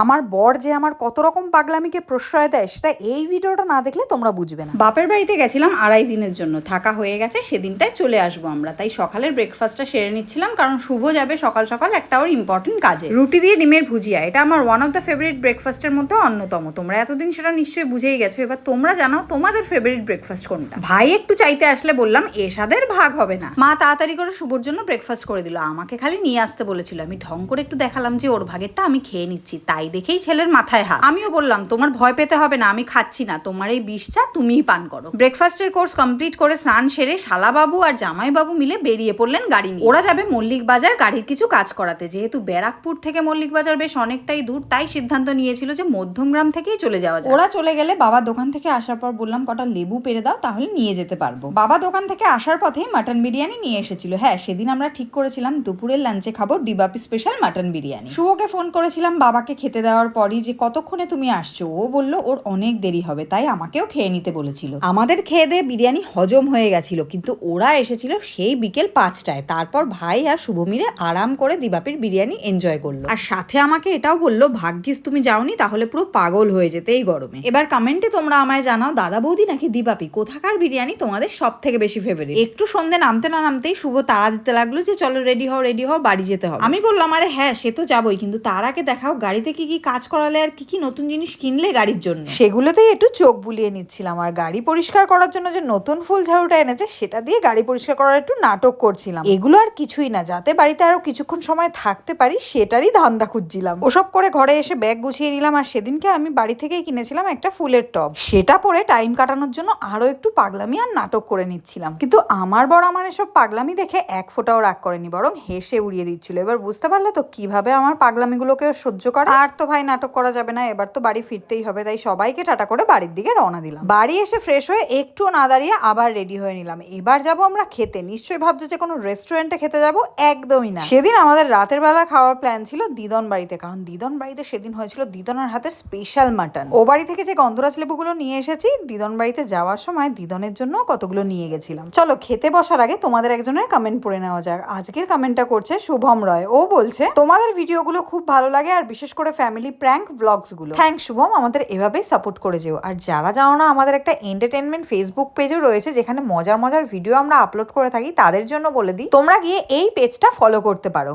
আমার বর যে আমার কত রকম পাগলামিকে প্রশ্রয় দেয় সেটা এই ভিডিওটা না দেখলে তোমরা বুঝবে না। বাপের বাড়িতে গেছিলাম 2.5 দিনের জন্য, থাকা হয়ে গেছে, সেদিনটাই চলে আসবো আমরা। তাই সকালের ব্রেকফাস্টটা সেরে নিচ্ছিলাম, কারণ শুভ যাবে সকাল সকাল একটা ওর ইম্পর্টেন্ট কাজে। রুটি দিয়ে ডিমের ভুজিয়া, এটা আমার ওয়ান অফ দ্য ফেভারিট ব্রেকফাস্টের মধ্যে অন্যতম। তোমরা এতদিন সেটা নিশ্চয়ই বুঝেই গেছো। এবার তোমরা জানাও তোমাদের ফেভারিট ব্রেকফাস্ট কোনটা। ভাই একটু চাইতে আসলে বললাম এসাদের ভাগ হবে না। মা তাড়াতাড়ি করে শুভর জন্য ব্রেকফাস্ট করে দিল, আমাকে খালি নিয়ে আসতে বলেছিল। আমি ঢং করে একটু দেখালাম যে ওর ভাগেরটা আমি খেয়ে নিচ্ছি, তাই দেখেই ছেলের মাথায় হাত। আমিও বললাম তোমার ভয় পেতে হবে না, আমি খাচ্ছি না, তোমার এই বিষ চা তুমিই পান করো। ব্রেকফাস্টের কোর্স কমপ্লিট করে স্নান সেরে শালাবাবু আর জামাইবাবু মিলে বেরিয়ে পড়লেন গাড়ি নিয়ে। ওরা যাবে মল্লিক বাজার গাড়ির কিছু কাজ করাতে। যেহেতু ব্যারাকপুর থেকে মল্লিক বাজার বেশ অনেকটাই দূর, তাই সিদ্ধান্ত নিয়েছিল যে মধ্যমগ্রাম থেকেই চলে যাওয়া যায়। ওরা চলে গেলে বাবা দোকান থেকে আসার পর বললাম কটা লেবু পেরে দাও, তাহলে নিয়ে যেতে পারবো। বাবা দোকান থেকে আসার পথেই মাটন বিরিয়ানি নিয়ে এসেছিল। হ্যাঁ, সেদিন আমরা ঠিক করেছিলাম দুপুরের লাঞ্চে খাবো ডিবাপি স্পেশাল মাটন বিরিয়ানি। শুভকে ফোন করেছিলাম বাবাকে খেতে দেওয়ার পরই যে কতক্ষণে তুমি আসছো। ও বলল ওর অনেক দেরি হবে, তাই আমাকেও খেয়ে নিতে বলেছিল। আমাদের খেয়ে দিয়ে বিরিয়ানি হজম হয়ে গেছিল, কিন্তু ওরা এসেছিল সেই বিকেল 5টায়। তারপর ভাই আর শুভ মিলে আরাম করে দিবাপির বিরিয়ানি এনজয় করলো। আর সাথে আমাকে এটাও বললো ভাগ্যিস তুমি যাওনি, তাহলে পুরো পাগল হয়ে যেতে এই গরমে। এবার কমেন্টে তোমরা আমায় জানাও দাদা বৌদি নাকি দিবাপি কোথাকার বিরিয়ানি তোমাদের সব থেকে বেশি ফেভারিট। একটু সন্ধে নামতে না নামতেই শুভ তাড়া দিতে লাগলো যে চলো রেডি হও বাড়ি যেতে হবে। আমি বললাম আরে হ্যাঁ সে তো যাবোই, কিন্তু তার আগে দেখাও গাড়িতে কি কি কাজ করালে আর কি কি নতুন জিনিস কিনলে গাড়ির জন্য। সেগুলোতেই একটু চোখ বুলিয়ে নিচ্ছিলাম। আর গাড়ি পরিষ্কার করার জন্য যে নতুন ফুল ঝাড়ুটা এনেছে সেটা দিয়ে গাড়ি পরিষ্কার করার একটু নাটক করছিলাম। এগুলো আর কিছুই না, যাতে বাড়িতে আরো কিছুক্ষণ সময় থাকতে পারি সেটারই ধান্দা খুঁজছিলাম। ওসব করে ঘরে এসে ব্যাগ গুছিয়ে নিলাম। আর সেদিনকে আমি বাড়ি থেকেই কিনেছিলাম একটা ফুলের টব, সেটা পরে টাইম কাটানোর জন্য আরো একটু পাগলামি আর নাটক করে নিচ্ছিলাম। কিন্তু আমার বড় আমার এসব পাগলামি দেখে এক ফোঁটাও রাগ করেনি, বরং হেসে উড়িয়ে দিচ্ছিল। এবার বুঝতে পারলে তো কিভাবে আমার পাগলামিগুলোকে সহ্য করে। আর তো ভাই নাটক করা যাবে না, এবার তো বাড়ি ফিরতেই হবে। তাই সবাইকে টাটা করে বাড়ির দিকে রওনা দিলাম। বাড়ি এসে ফ্রেশ হয়ে একটু না দাঁড়িয়ে আবার রেডি হয়ে নিলাম। এবার যাব আমরা খেতে। নিশ্চয়ই ভাবছো যে কোনো রেস্টুরেন্টে খেতে যাব, একদমই না। সেদিন আমাদের রাতের বেলা খাওয়ার প্ল্যান ছিল দিদন বাড়িতে, কারণ দিদন বাড়িতে সেদিন হয়েছিল দিদনের হাতের স্পেশাল মাটন। ও বাড়ি থেকে যে গন্ধরাজ লেবুগুলো নিয়ে এসেছি, দিদন বাড়িতে যাওয়ার সময় দিদনের জন্য কতগুলো নিয়ে গেছিলাম। চলো খেতে বসার আগে তোমাদের একজনের কমেন্ট পড়ে নেওয়া যাক। আজকের কমেন্টটা করছে শুভম রয়। ও বলছে তোমাদের ভিডিওগুলো খুব ভালো লাগে, আর বিশেষ করে ফ্যামিলি প্র্যাঙ্ক ব্লগস গুলো। থ্যাঙ্কস শুভম, আমাদের এভাবেই সাপোর্ট করে যেও। আর যারা জানো না, আমাদের একটা এন্টারটেনমেন্ট ফেসবুক পেজও রয়েছে, যেখানে মজার মজার ভিডিও আমরা আপলোড করে থাকি। তাদের জন্য বলে দিই তোমরা গিয়ে এই পেজটা ফলো করতে পারো।